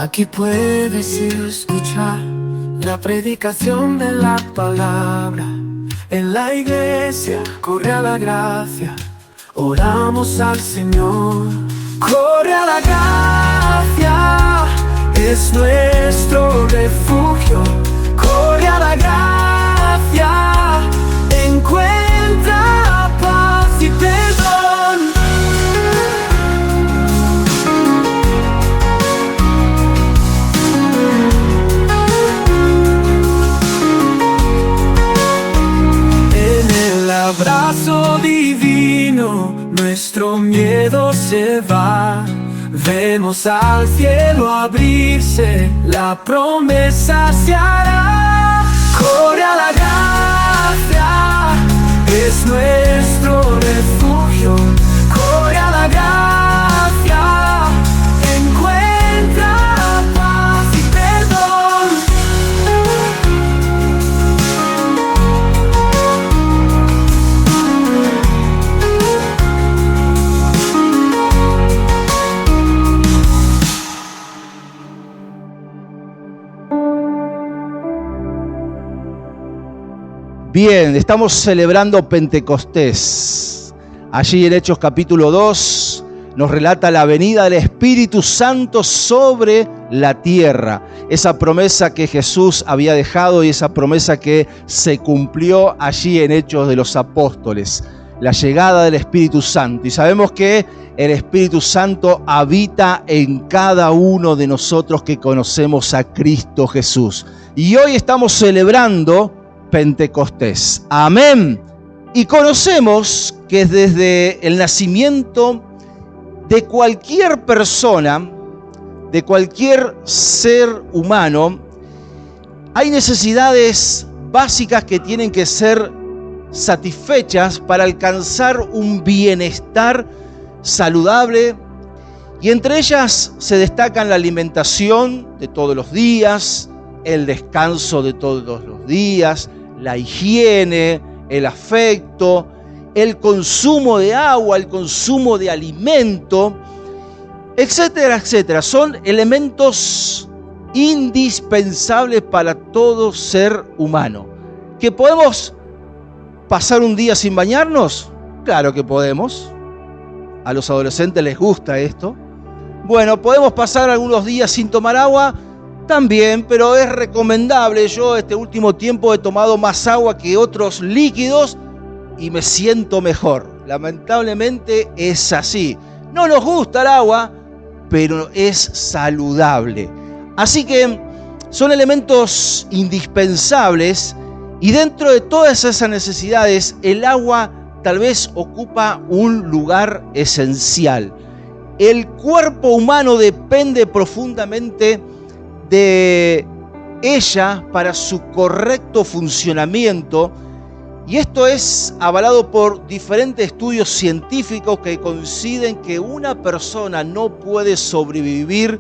Aquí puedes escuchar la predicación de la palabra. En la iglesia corre a la gracia, oramos al Señor. Corre a la gracia, es nuestro refugio. Corre a la gracia, encuentra paz y perdón. Abrazo divino, nuestro miedo se va. Vemos al cielo abrirse, la promesa se hará. Corre a la gracia, es nuestro refugio. Corre a la gracia, encuentra paz y perdón. Bien, estamos celebrando Pentecostés. Allí en Hechos capítulo 2 nos relata la venida del Espíritu Santo sobre la tierra. Esa promesa que Jesús había dejado y esa promesa que se cumplió allí en Hechos de los Apóstoles. La llegada del Espíritu Santo. Y sabemos que el Espíritu Santo habita en cada uno de nosotros que conocemos a Cristo Jesús. Y hoy estamos celebrando Pentecostés. Amén. Y conocemos que desde el nacimiento de cualquier persona, de cualquier ser humano, hay necesidades básicas que tienen que ser satisfechas para alcanzar un bienestar saludable, y entre ellas se destacan la alimentación de todos los días, el descanso de todos los días, la higiene, el afecto, el consumo de agua, el consumo de alimento, etcétera, etcétera. Son elementos indispensables para todo ser humano. ¿Que podemos pasar un día sin bañarnos? Claro que podemos. A los adolescentes les gusta esto. Bueno, ¿podemos pasar algunos días sin tomar agua? También, pero es recomendable. Yo este último tiempo he tomado más agua que otros líquidos y me siento mejor. Lamentablemente es así. No nos gusta el agua, pero es saludable. Así que son elementos indispensables, y dentro de todas esas necesidades, el agua tal vez ocupa un lugar esencial. El cuerpo humano depende profundamente de ella para su correcto funcionamiento, y esto es avalado por diferentes estudios científicos que coinciden que una persona no puede sobrevivir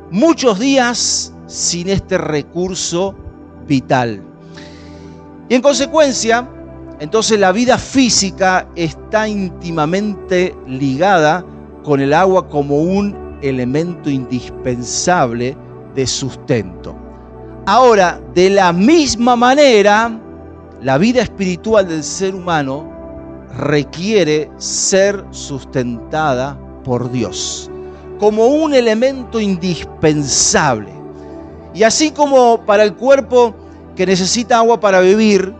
muchos días sin este recurso vital. Y en consecuencia, entonces la vida física está íntimamente ligada con el agua como un elemento indispensable de sustento. Ahora, de la misma manera, la vida espiritual del ser humano requiere ser sustentada por Dios como un elemento indispensable. Y así como para el cuerpo que necesita agua para vivir,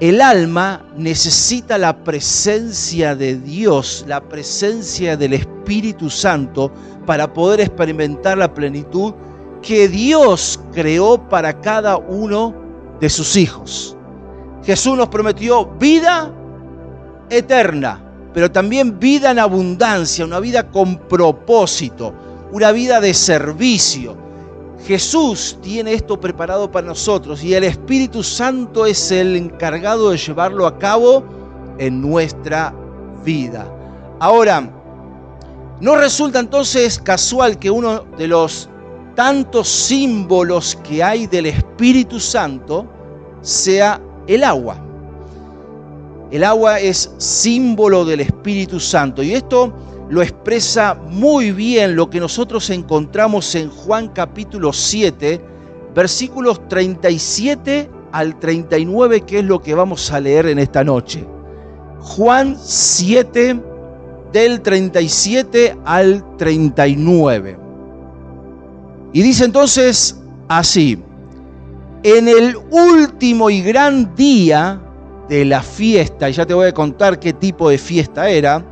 el alma necesita la presencia de Dios, la presencia del Espíritu Santo para poder experimentar la plenitud que Dios creó para cada uno de sus hijos. Jesús nos prometió vida eterna, pero también vida en abundancia, una vida con propósito, una vida de servicio. Jesús tiene esto preparado para nosotros y el Espíritu Santo es el encargado de llevarlo a cabo en nuestra vida. Ahora, no resulta entonces casual que uno de los tantos símbolos que hay del Espíritu Santo sea el agua. El agua es símbolo del Espíritu Santo, y esto lo expresa muy bien lo que nosotros encontramos en Juan capítulo 7, versículos 37 al 39, que es lo que vamos a leer en esta noche. Juan 7, del 37 al 39. Y dice entonces así: en el último y gran día de la fiesta, y ya te voy a contar qué tipo de fiesta era,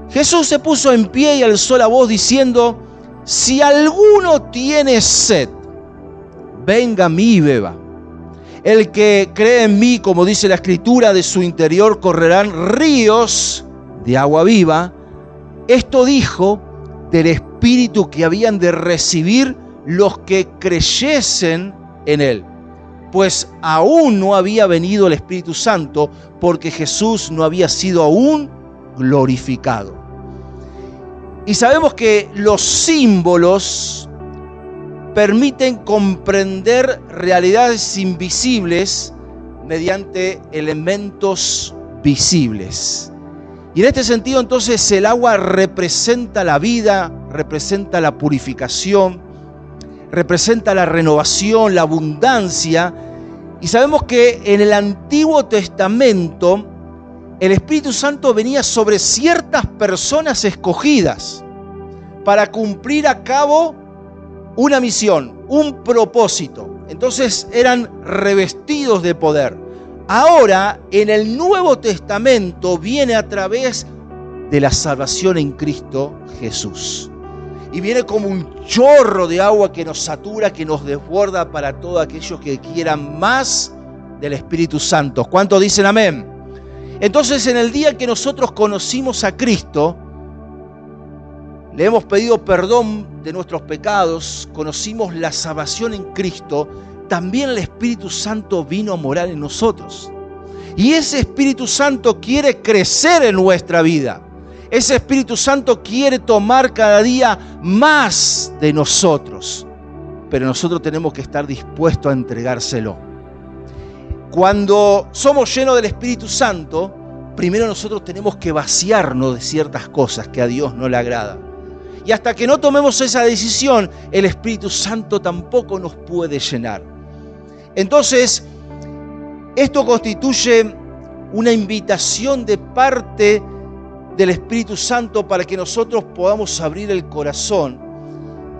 Jesús se puso en pie y alzó la voz diciendo: si alguno tiene sed, venga a mí y beba. El que cree en mí, como dice la Escritura, de su interior correrán ríos de agua viva. Esto dijo del Espíritu que habían de recibir los que creyesen en él, pues aún no había venido el Espíritu Santo, porque Jesús no había sido aún glorificado. Y sabemos que los símbolos permiten comprender realidades invisibles mediante elementos visibles. Y en este sentido, entonces, el agua representa la vida, representa la purificación, representa la renovación, la abundancia. Y sabemos que en el Antiguo Testamento el Espíritu Santo venía sobre ciertas personas escogidas para cumplir a cabo una misión, un propósito. Entonces eran revestidos de poder. Ahora, en el Nuevo Testamento viene a través de la salvación en Cristo Jesús. Y viene como un chorro de agua que nos satura, que nos desborda para todos aquellos que quieran más del Espíritu Santo. ¿Cuántos dicen amén? Entonces, en el día que nosotros conocimos a Cristo, le hemos pedido perdón de nuestros pecados, conocimos la salvación en Cristo, también el Espíritu Santo vino a morar en nosotros. Y ese Espíritu Santo quiere crecer en nuestra vida. Ese Espíritu Santo quiere tomar cada día más de nosotros. Pero nosotros tenemos que estar dispuestos a entregárselo. Cuando somos llenos del Espíritu Santo, primero nosotros tenemos que vaciarnos de ciertas cosas que a Dios no le agradan. Y hasta que no tomemos esa decisión, el Espíritu Santo tampoco nos puede llenar. Entonces, esto constituye una invitación de parte del Espíritu Santo para que nosotros podamos abrir el corazón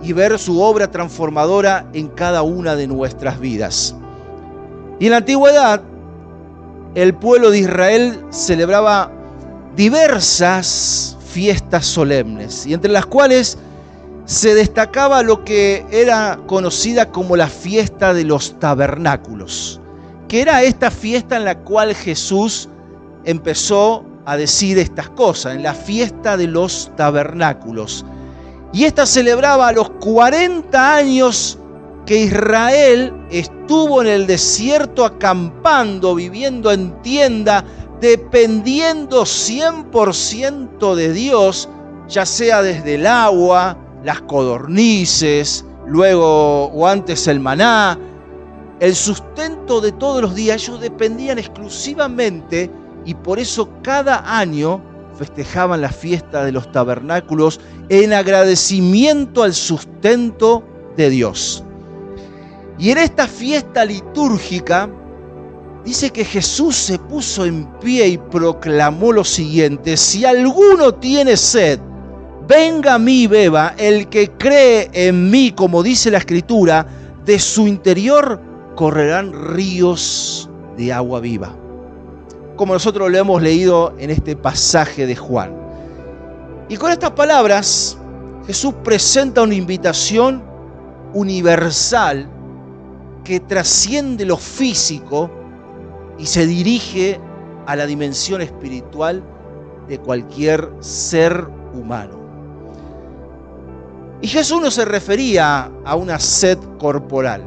y ver su obra transformadora en cada una de nuestras vidas. Y en la antigüedad, el pueblo de Israel celebraba diversas fiestas solemnes, y entre las cuales se destacaba lo que era conocida como la fiesta de los tabernáculos, que era esta fiesta en la cual Jesús empezó a decir estas cosas, en la fiesta de los tabernáculos. Y esta celebraba los 40 años que Israel estuvo en el desierto acampando, viviendo en tienda, dependiendo 100% de Dios, ya sea desde el agua, las codornices, luego o antes el maná, el sustento de todos los días. Ellos dependían exclusivamente, y por eso cada año festejaban la fiesta de los tabernáculos en agradecimiento al sustento de Dios. Y en esta fiesta litúrgica dice que Jesús se puso en pie y proclamó lo siguiente: si alguno tiene sed, venga a mí y beba. El que cree en mí, como dice la Escritura, de su interior correrán ríos de agua viva. Como nosotros lo hemos leído en este pasaje de Juan. Y con estas palabras, Jesús presenta una invitación universal que trasciende lo físico y se dirige a la dimensión espiritual de cualquier ser humano. Y Jesús no se refería a una sed corporal,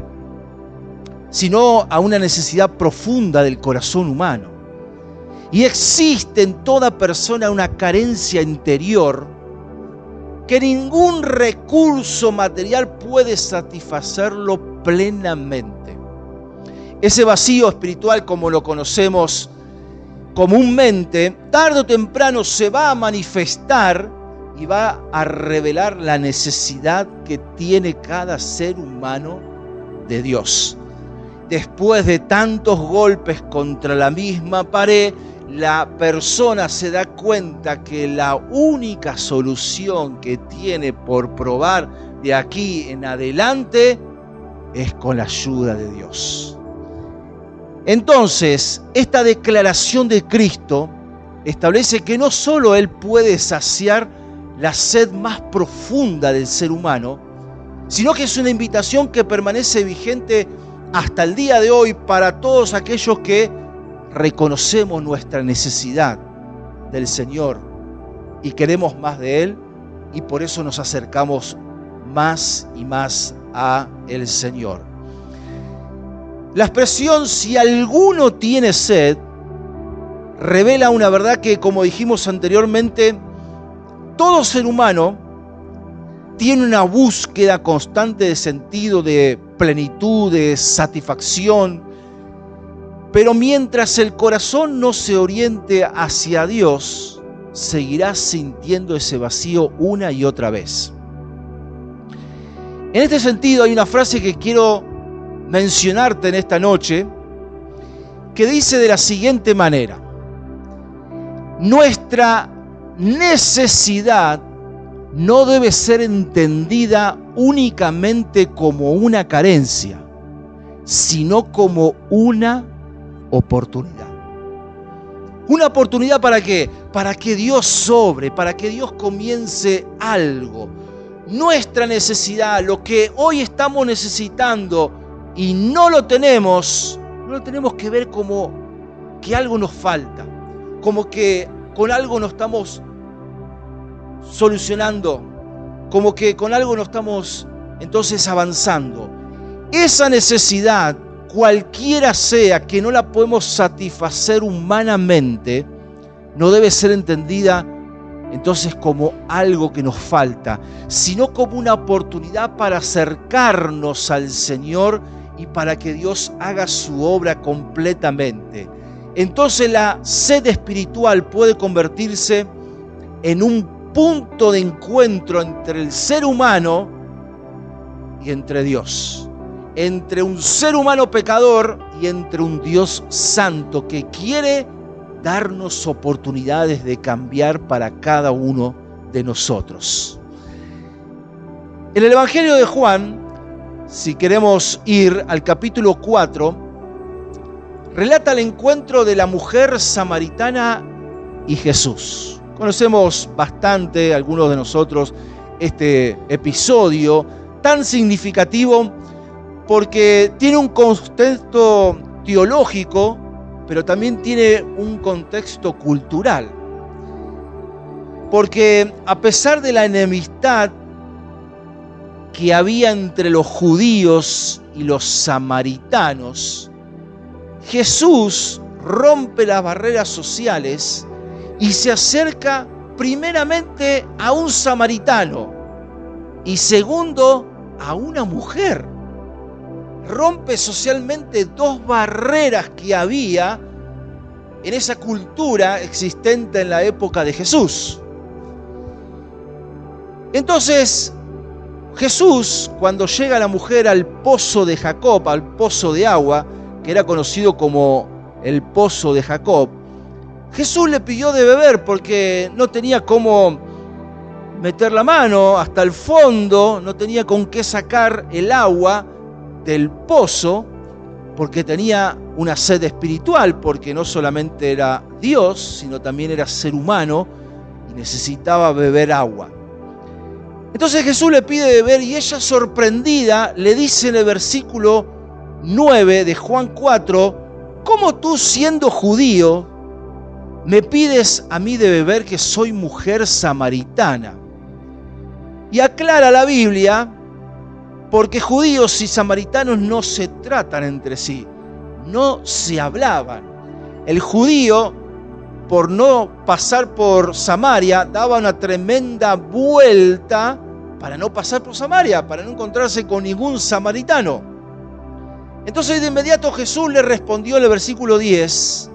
sino a una necesidad profunda del corazón humano. Y existe en toda persona una carencia interior que ningún recurso material puede satisfacerlo plenamente. Ese vacío espiritual, como lo conocemos comúnmente, tarde o temprano se va a manifestar, y va a revelar la necesidad que tiene cada ser humano de Dios. Después de tantos golpes contra la misma pared, la persona se da cuenta que la única solución que tiene por probar de aquí en adelante es con la ayuda de Dios. Entonces, esta declaración de Cristo establece que no solo Él puede saciar la sed más profunda del ser humano, sino que es una invitación que permanece vigente hasta el día de hoy para todos aquellos que reconocemos nuestra necesidad del Señor y queremos más de Él, y por eso nos acercamos más y más a el Señor. La expresión "si alguno tiene sed" revela una verdad que, como dijimos anteriormente, todo ser humano tiene una búsqueda constante de sentido, de plenitud, de satisfacción, pero mientras el corazón no se oriente hacia Dios, seguirá sintiendo ese vacío una y otra vez. En este sentido, hay una frase que quiero mencionarte en esta noche, que dice de la siguiente manera: nuestra necesidad no debe ser entendida únicamente como una carencia, sino como una oportunidad. ¿Una oportunidad para qué? Para que Dios sobre, para que Dios comience algo. Nuestra necesidad, lo que hoy estamos necesitando y no lo tenemos que ver como que algo nos falta, como que con algo no estamos solucionando, como que con algo no estamos entonces avanzando. Esa necesidad, cualquiera sea, que no la podemos satisfacer humanamente, no debe ser entendida entonces como algo que nos falta, sino como una oportunidad para acercarnos al Señor y para que Dios haga su obra completamente. Entonces la sed espiritual puede convertirse en un punto de encuentro entre el ser humano y entre Dios, entre un ser humano pecador y entre un Dios santo que quiere darnos oportunidades de cambiar para cada uno de nosotros. En el Evangelio de Juan, si queremos ir al capítulo 4, relata el encuentro de la mujer samaritana y Jesús. Conocemos bastante, algunos de nosotros, este episodio tan significativo porque tiene un contexto teológico, pero también tiene un contexto cultural. Porque a pesar de la enemistad que había entre los judíos y los samaritanos, Jesús rompe las barreras sociales y se acerca primeramente a un samaritano y segundo a una mujer. Rompe socialmente dos barreras que había en esa cultura existente en la época de Jesús. Entonces, Jesús, cuando llega la mujer al pozo de Jacob, al pozo de agua, que era conocido como el pozo de Jacob, Jesús le pidió de beber porque no tenía cómo meter la mano hasta el fondo, no tenía con qué sacar el agua del pozo, porque tenía una sed espiritual, porque no solamente era Dios, sino también era ser humano y necesitaba beber agua. Entonces Jesús le pide beber y ella, sorprendida, le dice en el versículo 9 de Juan 4: ¿cómo tú, siendo judío, me pides a mí de beber, que soy mujer samaritana? Y aclara la Biblia, porque judíos y samaritanos no se tratan entre sí, no se hablaban. El judío, por no pasar por Samaria, daba una tremenda vuelta para no pasar por Samaria, para no encontrarse con ningún samaritano. Entonces de inmediato Jesús le respondió en el versículo 10: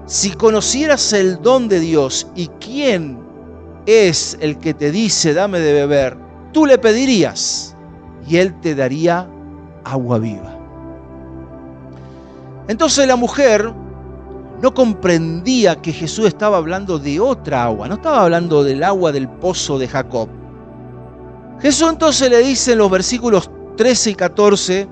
si conocieras el don de Dios y quién es el que te dice, dame de beber, tú le pedirías y él te daría agua viva. Entonces la mujer no comprendía que Jesús estaba hablando de otra agua, no estaba hablando del agua del pozo de Jacob. Jesús entonces le dice en los versículos 13 y 14,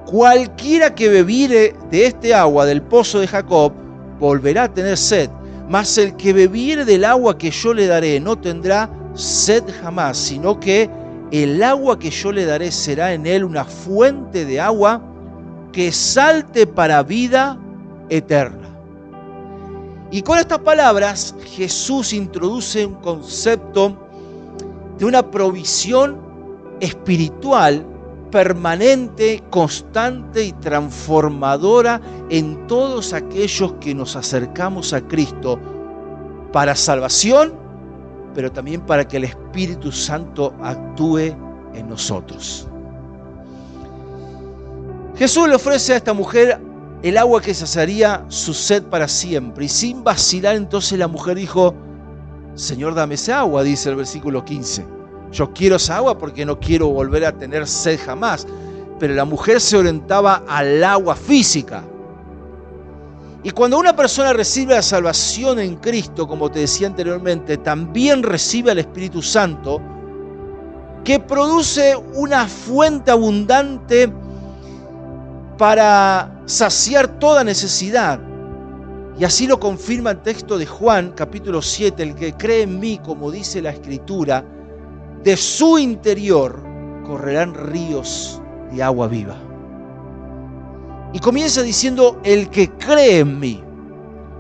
cualquiera que bebiere de este agua del pozo de Jacob volverá a tener sed, mas el que bebiere del agua que yo le daré no tendrá sed jamás, sino que el agua que yo le daré será en él una fuente de agua que salte para vida eterna. Y con estas palabras Jesús introduce un concepto de una provisión espiritual permanente, constante y transformadora en todos aquellos que nos acercamos a Cristo para salvación, pero también para que el Espíritu Santo actúe en nosotros. Jesús le ofrece a esta mujer el agua que saciaría su sed para siempre. Y sin vacilar, entonces la mujer dijo, Señor, dame esa agua, dice el versículo 15. Yo quiero esa agua porque no quiero volver a tener sed jamás. Pero la mujer se orientaba al agua física. Y cuando una persona recibe la salvación en Cristo, como te decía anteriormente, también recibe al Espíritu Santo, que produce una fuente abundante para saciar toda necesidad. Y así lo confirma el texto de Juan, capítulo 7, el que cree en mí, como dice la Escritura, de su interior correrán ríos de agua viva. Y comienza diciendo, el que cree en mí,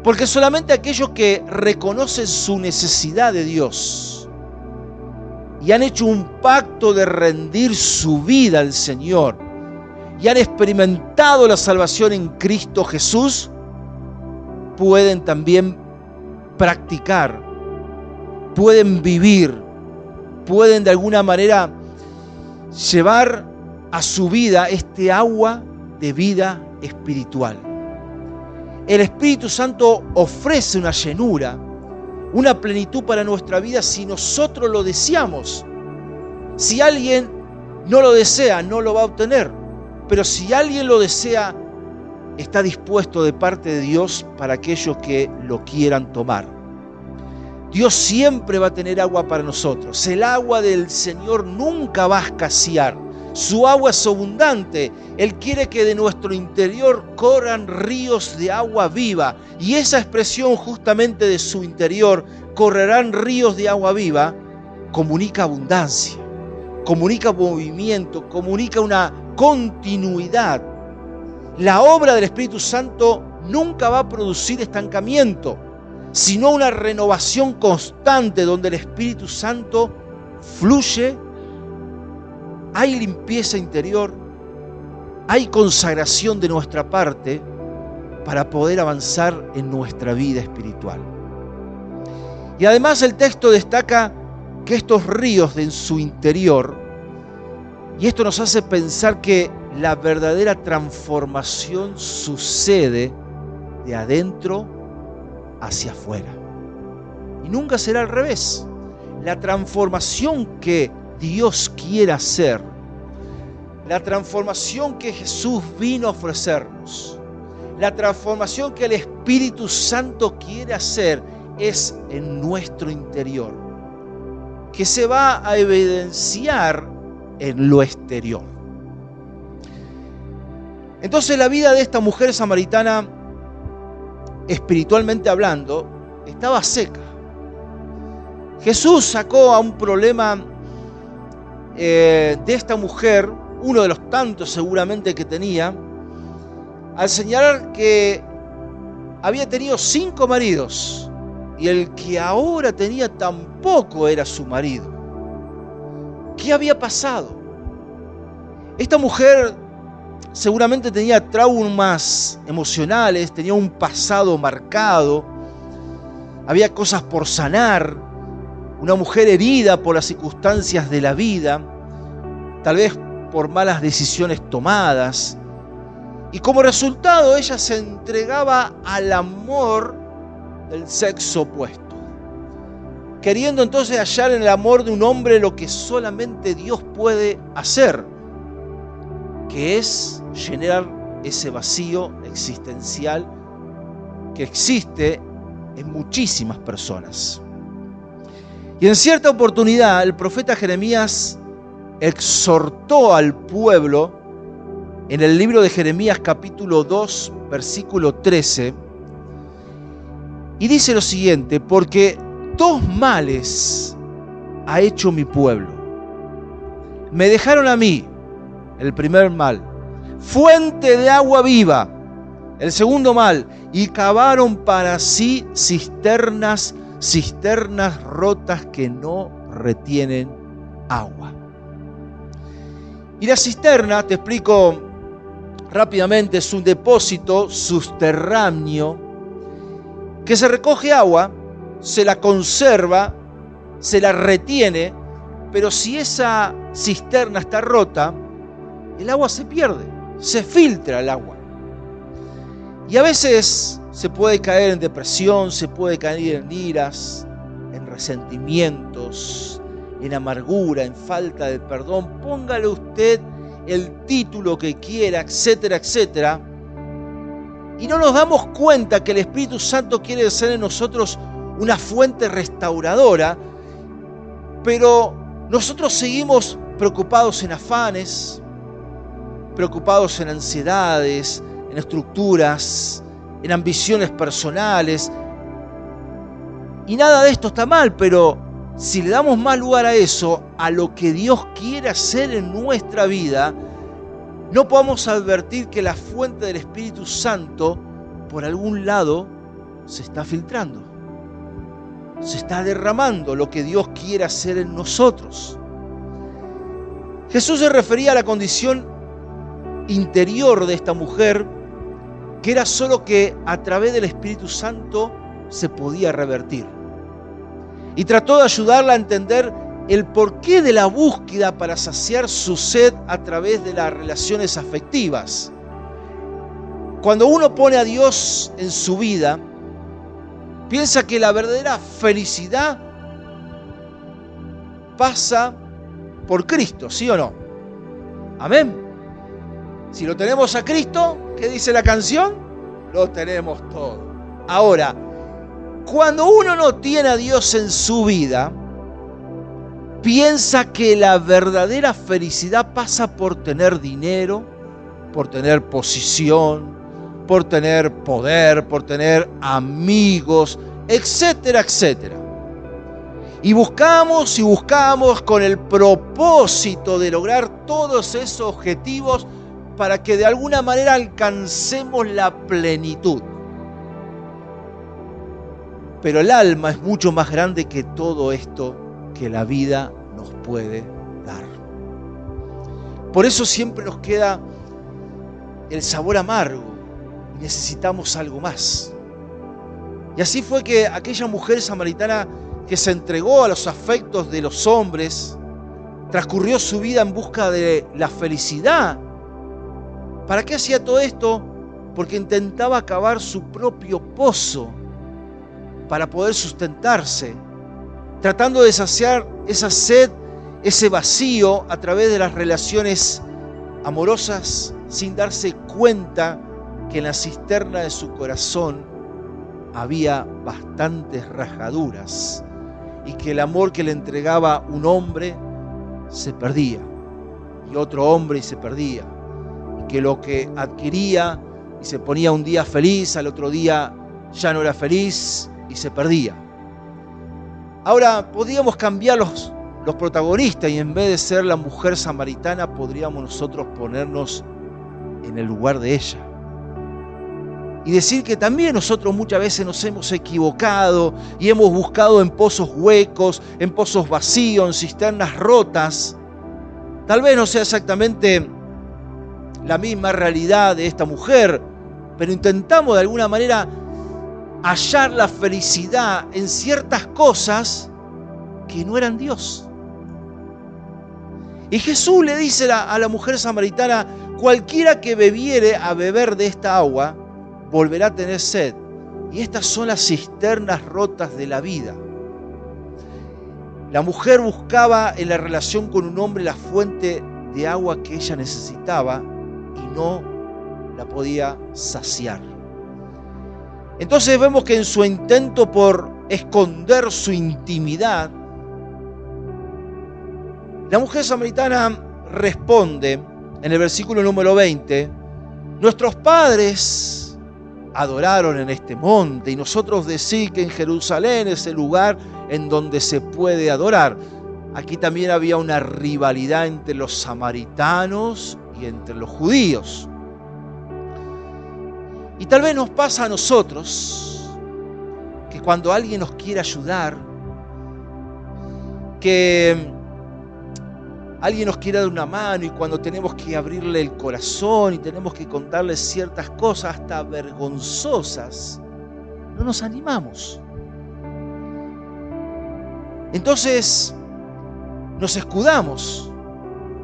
porque solamente aquellos que reconocen su necesidad de Dios y han hecho un pacto de rendir su vida al Señor y han experimentado la salvación en Cristo Jesús, pueden también practicar, pueden vivir, pueden de alguna manera llevar a su vida este agua de vida espiritual. El Espíritu Santo ofrece una llenura, una plenitud para nuestra vida si nosotros lo deseamos. Si alguien no lo desea, no lo va a obtener. Pero si alguien lo desea, está dispuesto de parte de Dios para aquellos que lo quieran tomar. Dios siempre va a tener agua para nosotros. El agua del Señor nunca va a escasear. Su agua es abundante. Él quiere que de nuestro interior corran ríos de agua viva. Y esa expresión justamente de su interior, correrán ríos de agua viva, comunica abundancia, comunica movimiento, comunica una continuidad. La obra del Espíritu Santo nunca va a producir estancamiento, sino una renovación constante donde el Espíritu Santo fluye. Hay limpieza interior, hay consagración de nuestra parte para poder avanzar en nuestra vida espiritual. Y además el texto destaca que estos ríos en su interior, y esto nos hace pensar que la verdadera transformación sucede de adentro hacia afuera. Y nunca será al revés. La transformación que Dios quiere hacer, la transformación que Jesús vino a ofrecernos, la transformación que el Espíritu Santo quiere hacer es en nuestro interior, que se va a evidenciar en lo exterior. Entonces la vida de esta mujer samaritana, espiritualmente hablando, estaba seca. Jesús sacó a un problema de esta mujer, uno de los tantos seguramente que tenía, al señalar que había tenido 5 maridos y el que ahora tenía tampoco era su marido. ¿Qué había pasado? Esta mujer seguramente tenía traumas emocionales, tenía un pasado marcado, había cosas por sanar, una mujer herida por las circunstancias de la vida, tal vez por malas decisiones tomadas, y como resultado ella se entregaba al amor del sexo opuesto. queriendo entonces hallar en el amor de un hombre lo que solamente Dios puede hacer, que es llenar ese vacío existencial que existe en muchísimas personas. Y en cierta oportunidad el profeta Jeremías exhortó al pueblo en el libro de Jeremías capítulo 2, versículo 13, y dice lo siguiente: porque 2 males ha hecho mi pueblo. Me dejaron a mí, el primer mal, fuente de agua viva, el segundo mal, y cavaron para sí cisternas rotas que no retienen agua. Y la cisterna, te explico rápidamente, es un depósito subterráneo que se recoge agua, se la conserva, se la retiene, pero si esa cisterna está rota, el agua se pierde, se filtra el agua. Y a veces se puede caer en depresión, se puede caer en iras, en resentimientos, en amargura, en falta de perdón. Póngale usted el título que quiera, etcétera, etcétera. Y no nos damos cuenta que el Espíritu Santo quiere ser en nosotros una fuente restauradora, pero nosotros seguimos preocupados en afanes, preocupados en ansiedades, en estructuras, en ambiciones personales. Y nada de esto está mal, pero si le damos más lugar a eso, a lo que Dios quiere hacer en nuestra vida, no podemos advertir que la fuente del Espíritu Santo, por algún lado, se está filtrando. Se está derramando lo que Dios quiere hacer en nosotros. Jesús se refería a la condición interior de esta mujer, que era solo que a través del Espíritu Santo se podía revertir. Y trató de ayudarla a entender el porqué de la búsqueda para saciar su sed a través de las relaciones afectivas. Cuando uno pone a Dios en su vida, piensa que la verdadera felicidad pasa por Cristo, ¿sí o no? Amén. Si lo tenemos a Cristo, ¿qué dice la canción? Lo tenemos todo. Ahora, cuando uno no tiene a Dios en su vida, piensa que la verdadera felicidad pasa por tener dinero, por tener posición, por tener poder, por tener amigos, etcétera, etcétera. Y buscamos con el propósito de lograr todos esos objetivos para que de alguna manera alcancemos la plenitud. Pero el alma es mucho más grande que todo esto que la vida nos puede dar. Por eso siempre nos queda el sabor amargo y necesitamos algo más. Y así fue que aquella mujer samaritana que se entregó a los afectos de los hombres, transcurrió su vida en busca de la felicidad. ¿Para qué hacía todo esto? Porque intentaba cavar su propio pozo para poder sustentarse, tratando de saciar esa sed, ese vacío a través de las relaciones amorosas, sin darse cuenta que en la cisterna de su corazón había bastantes rajaduras y que el amor que le entregaba un hombre se perdía, y otro hombre y se perdía, y que lo que adquiría y se ponía un día feliz, al otro día ya no era feliz y se perdía. Ahora, podríamos cambiar los protagonistas y en vez de ser la mujer samaritana, podríamos nosotros ponernos en el lugar de ella. Y decir que también nosotros muchas veces nos hemos equivocado y hemos buscado en pozos huecos, en pozos vacíos, en cisternas rotas. Tal vez no sea exactamente la misma realidad de esta mujer, pero intentamos de alguna manera hallar la felicidad en ciertas cosas que no eran Dios. Y Jesús le dice a la mujer samaritana: cualquiera que bebiere a beber de esta agua volverá a tener sed. Y estas son las cisternas rotas de la vida. La mujer buscaba en la relación con un hombre la fuente de agua que ella necesitaba y no la podía saciar. Entonces vemos que en su intento por esconder su intimidad, la mujer samaritana responde en el versículo número 20: nuestros padres adoraron en este monte y nosotros decís que en Jerusalén es el lugar en donde se puede adorar. Aquí también había una rivalidad entre los samaritanos y entre los judíos. Y tal vez nos pasa a nosotros que cuando alguien nos quiere ayudar, que alguien nos quiere dar una mano y cuando tenemos que abrirle el corazón y tenemos que contarle ciertas cosas hasta vergonzosas, no nos animamos. Entonces nos escudamos,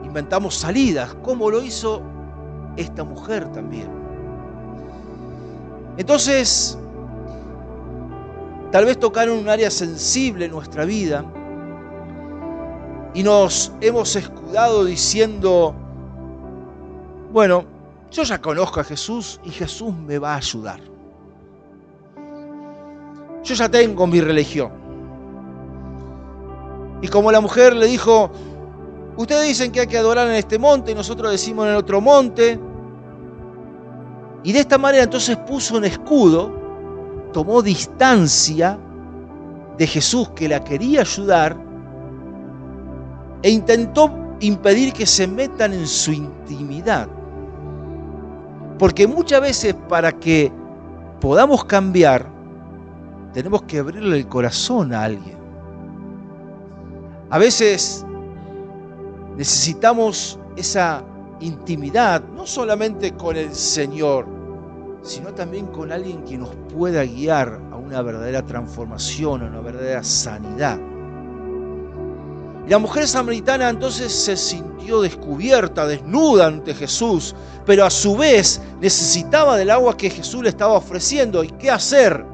inventamos salidas, como lo hizo esta mujer también. Entonces, tal vez tocaron un área sensible en nuestra vida y nos hemos escudado diciendo: bueno, yo ya conozco a Jesús y Jesús me va a ayudar. Yo ya tengo mi religión. Y como la mujer le dijo: ustedes dicen que hay que adorar en este monte y nosotros decimos en el otro monte. Y de esta manera entonces puso un escudo, tomó distancia de Jesús que la quería ayudar e intentó impedir que se metan en su intimidad. Porque muchas veces para que podamos cambiar, tenemos que abrirle el corazón a alguien. A veces necesitamos esa intimidad, no solamente con el Señor, sino también con alguien que nos pueda guiar a una verdadera transformación, a una verdadera sanidad. Y la mujer samaritana entonces se sintió descubierta, desnuda ante Jesús, pero a su vez necesitaba del agua que Jesús le estaba ofreciendo. ¿Y qué hacer?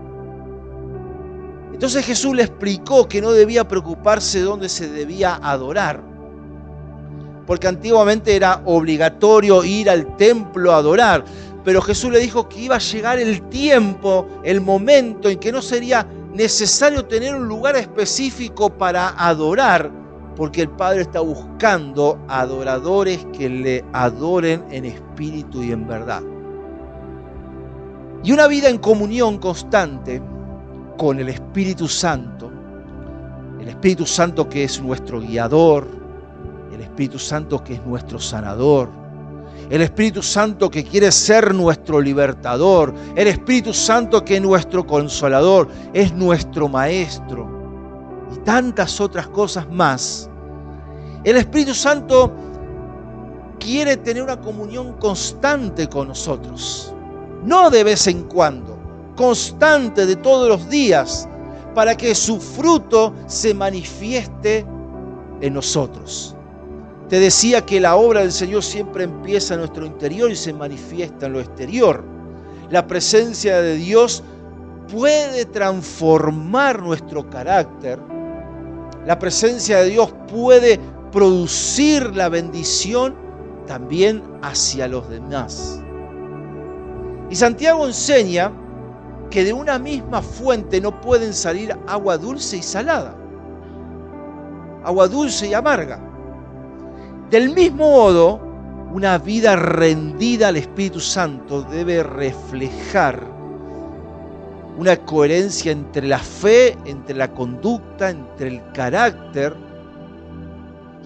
Entonces Jesús le explicó que no debía preocuparse de dónde se debía adorar, porque antiguamente era obligatorio ir al templo a adorar, pero Jesús le dijo que iba a llegar el tiempo, el momento en que no sería necesario tener un lugar específico para adorar, porque el Padre está buscando adoradores que le adoren en espíritu y en verdad. Y una vida en comunión constante con el Espíritu Santo que es nuestro guiador, el Espíritu Santo que es nuestro sanador, el Espíritu Santo que quiere ser nuestro libertador, el Espíritu Santo que es nuestro consolador, es nuestro maestro y tantas otras cosas más. El Espíritu Santo quiere tener una comunión constante con nosotros, no de vez en cuando, constante de todos los días, para que su fruto se manifieste en nosotros. Te decía que la obra del Señor siempre empieza en nuestro interior y se manifiesta en lo exterior. La presencia de Dios puede transformar nuestro carácter. La presencia de Dios puede producir la bendición también hacia los demás. Y Santiago enseña que de una misma fuente no pueden salir agua dulce y salada, agua dulce y amarga. Del mismo modo, una vida rendida al Espíritu Santo debe reflejar una coherencia entre la fe, entre la conducta, entre el carácter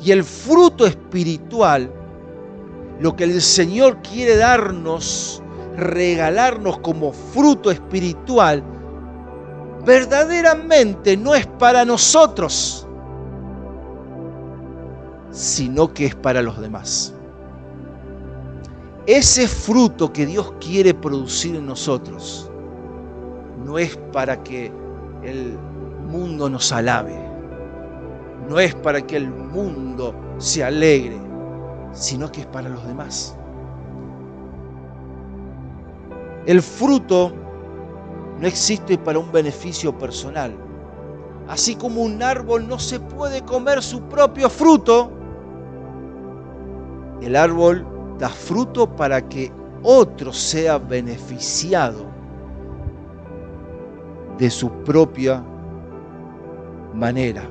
y el fruto espiritual. Lo que el Señor quiere darnos, regalarnos como fruto espiritual, verdaderamente no es para nosotros, sino que es para los demás. Ese fruto que Dios quiere producir en nosotros no es para que el mundo nos alabe, no es para que el mundo se alegre, sino que es para los demás. El fruto no existe para un beneficio personal, Así como un árbol no se puede comer su propio fruto, el árbol da fruto para que otro sea beneficiado de su propia manera.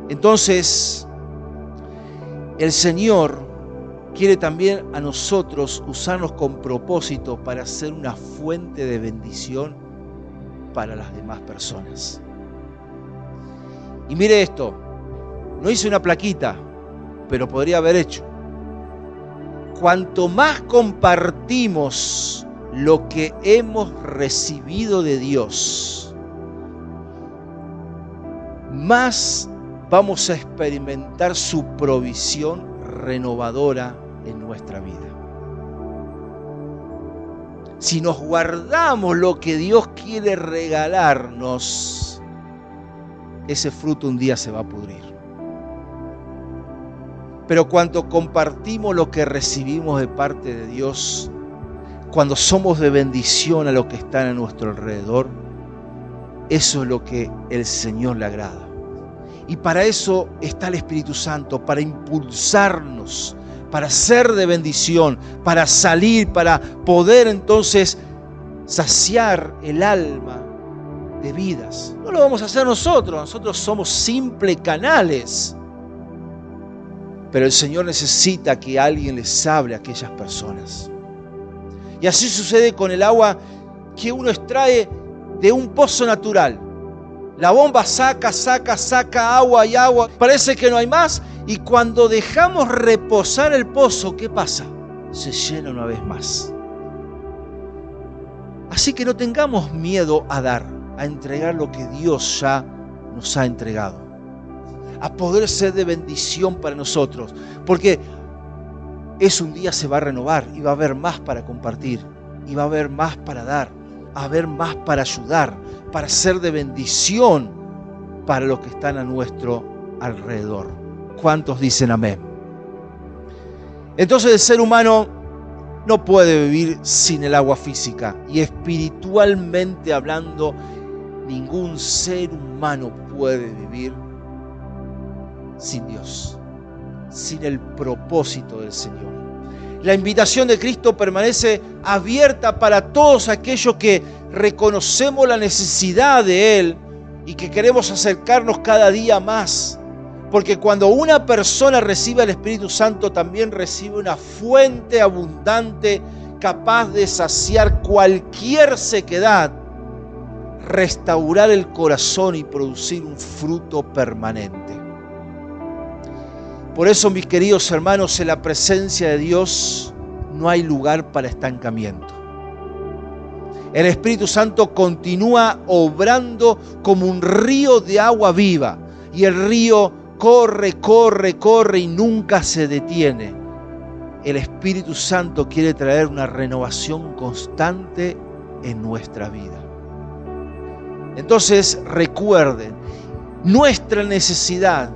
Entonces, el Señor quiere también a nosotros usarnos con propósito para ser una fuente de bendición para las demás personas. Y mire esto, no hice una plaquita, pero podría haber hecho. Cuanto más compartimos lo que hemos recibido de Dios, más vamos a experimentar su provisión renovadora en nuestra vida. Si nos guardamos lo que Dios quiere regalarnos, ese fruto un día se va a pudrir. Pero cuando compartimos lo que recibimos de parte de Dios, cuando somos de bendición a los que están a nuestro alrededor, eso es lo que el Señor le agrada. Y para eso está el Espíritu Santo, para impulsarnos, para ser de bendición, para salir, para poder entonces saciar el alma de vidas. No lo vamos a hacer nosotros somos simples canales. Pero el Señor necesita que alguien les hable a aquellas personas. Y así sucede con el agua que uno extrae de un pozo natural. La bomba saca agua y agua. Parece que no hay más. Y cuando dejamos reposar el pozo, ¿qué pasa? Se llena una vez más. Así que no tengamos miedo a dar, a entregar lo que Dios ya nos ha entregado, a poder ser de bendición para nosotros, porque eso un día se va a renovar y va a haber más para compartir, y va a haber más para dar, a haber más para ayudar, para ser de bendición para los que están a nuestro alrededor. ¿Cuántos dicen amén? Entonces el ser humano no puede vivir sin el agua física, y espiritualmente hablando, ningún ser humano puede vivir sin Dios, sin el propósito del Señor. La invitación de Cristo permanece abierta para todos aquellos que reconocemos la necesidad de Él y que queremos acercarnos cada día más. Porque cuando una persona recibe el Espíritu Santo, también recibe una fuente abundante capaz de saciar cualquier sequedad, restaurar el corazón y producir un fruto permanente. Por eso, mis queridos hermanos, en la presencia de Dios no hay lugar para estancamiento. El Espíritu Santo continúa obrando como un río de agua viva, y el río corre y nunca se detiene. El Espíritu Santo quiere traer una renovación constante en nuestra vida. Entonces, recuerden, nuestra necesidad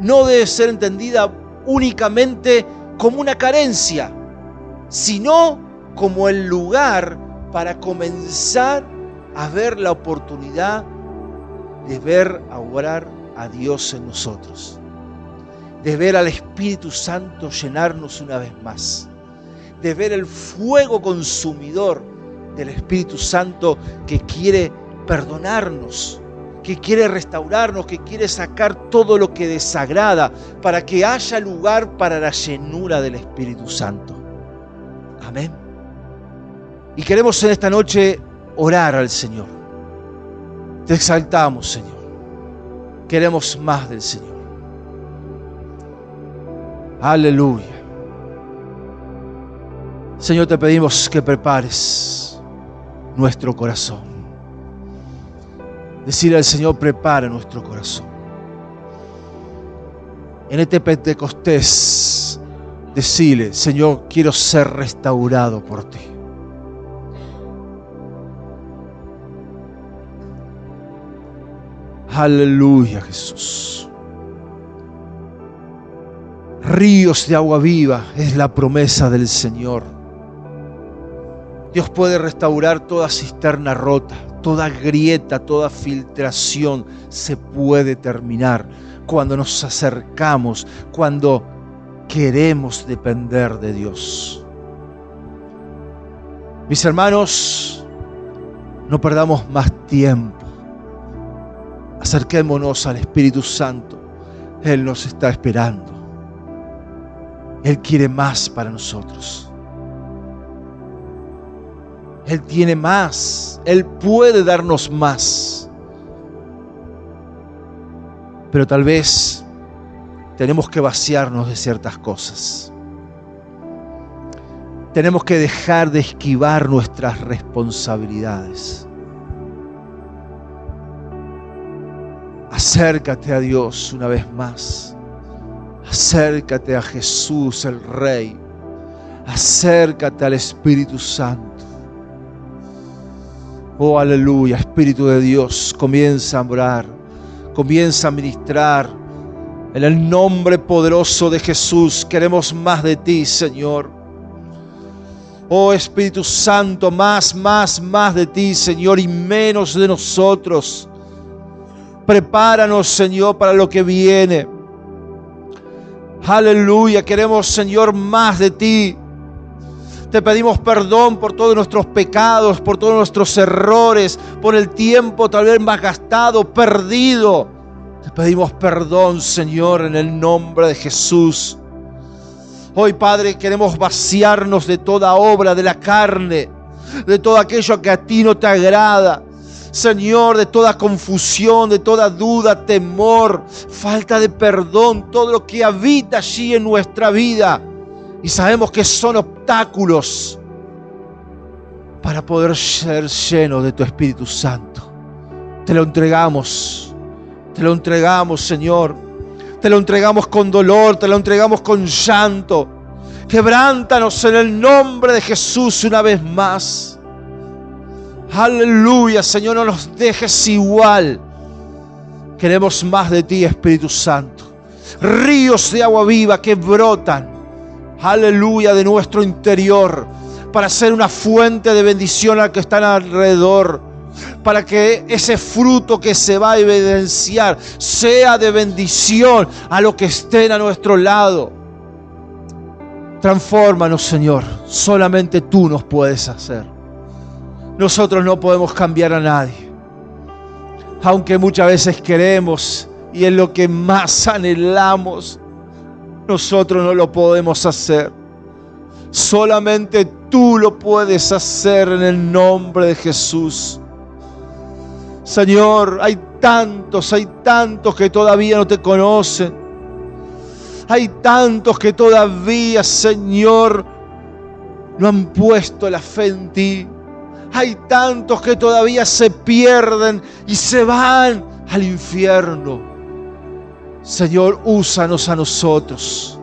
no debe ser entendida únicamente como una carencia, sino como el lugar para comenzar a ver la oportunidad de ver obrar a Dios en nosotros, de ver al Espíritu Santo llenarnos una vez más, de ver el fuego consumidor del Espíritu Santo que quiere perdonarnos, que quiere restaurarnos, que quiere sacar todo lo que desagrada para que haya lugar para la llenura del Espíritu Santo. Amén. Y queremos en esta noche orar al Señor. Te exaltamos, Señor. Queremos más del Señor. Aleluya. Señor, te pedimos que prepares nuestro corazón. Decirle al Señor, prepara nuestro corazón. En este Pentecostés, decirle, Señor, quiero ser restaurado por ti. Aleluya, Jesús. Ríos de agua viva es la promesa del Señor. Dios puede restaurar toda cisterna rota, toda grieta, toda filtración se puede terminar cuando nos acercamos, cuando queremos depender de Dios. Mis hermanos, no perdamos más tiempo. Acerquémonos al Espíritu Santo. Él nos está esperando. Él quiere más para nosotros. Él tiene más. Él puede darnos más. Pero tal vez tenemos que vaciarnos de ciertas cosas. Tenemos que dejar de esquivar nuestras responsabilidades. Acércate a Dios una vez más. Acércate a Jesús, el Rey. Acércate al Espíritu Santo. Oh, aleluya, Espíritu de Dios, comienza a orar, comienza a ministrar. En el nombre poderoso de Jesús, queremos más de ti, Señor. Oh, Espíritu Santo, más de ti, Señor, y menos de nosotros. Prepáranos, Señor, para lo que viene. Aleluya, queremos, Señor, más de ti. Te pedimos perdón por todos nuestros pecados, por todos nuestros errores, por el tiempo tal vez más gastado, perdido. Te pedimos perdón, Señor, en el nombre de Jesús. Hoy, Padre, queremos vaciarnos de toda obra de la carne, de todo aquello que a ti no te agrada. Señor, de toda confusión, de toda duda, temor, falta de perdón, todo lo que habita allí en nuestra vida. Y sabemos que son obstáculos para poder ser llenos de tu Espíritu Santo. Te lo entregamos, Señor. Te lo entregamos con dolor, te lo entregamos con llanto. Quebrántanos en el nombre de Jesús una vez más. Aleluya, Señor, no nos dejes igual. Queremos más de ti, Espíritu Santo. Ríos de agua viva que brotan, aleluya, de nuestro interior, para ser una fuente de bendición al que están alrededor, para que ese fruto que se va a evidenciar sea de bendición a los que estén a nuestro lado. Transfórmanos, Señor. Solamente tú nos puedes hacer. Nosotros no podemos cambiar a nadie, aunque muchas veces queremos y es lo que más anhelamos. Nosotros no lo podemos hacer. Solamente tú lo puedes hacer en el nombre de Jesús. Señor, hay tantos que todavía no te conocen. Hay tantos que todavía, Señor, no han puesto la fe en ti. Hay tantos que todavía se pierden y se van al infierno. Señor, úsanos a nosotros.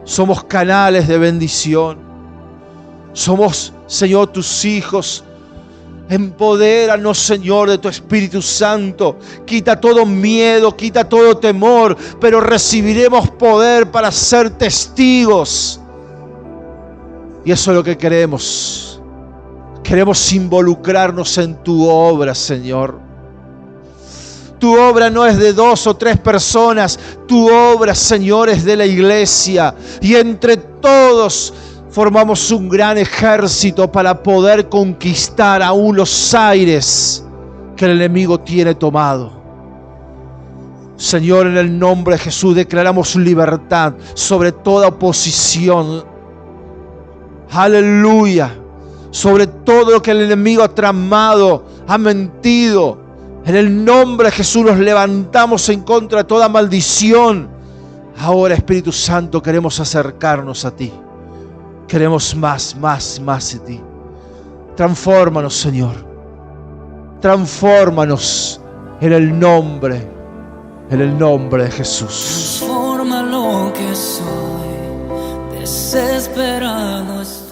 Somos canales de bendición. Somos, Señor, tus hijos. Empodéranos, Señor, de tu Espíritu Santo. Quita todo miedo, quita todo temor, pero recibiremos poder para ser testigos. Y eso es lo que queremos. Queremos involucrarnos en tu obra, Señor. Tu obra no es de 2 o 3 personas. Tu obra, Señor, es de la iglesia. Y entre todos formamos un gran ejército para poder conquistar aún los aires que el enemigo tiene tomado. Señor, en el nombre de Jesús declaramos libertad sobre toda oposición. Aleluya. Sobre todo lo que el enemigo ha tramado, ha mentido. En el nombre de Jesús nos levantamos en contra de toda maldición. Ahora, Espíritu Santo, queremos acercarnos a ti. Queremos más de ti. Transfórmanos, Señor. Transfórmanos en el nombre de Jesús. Transforma lo que soy, desesperado estoy.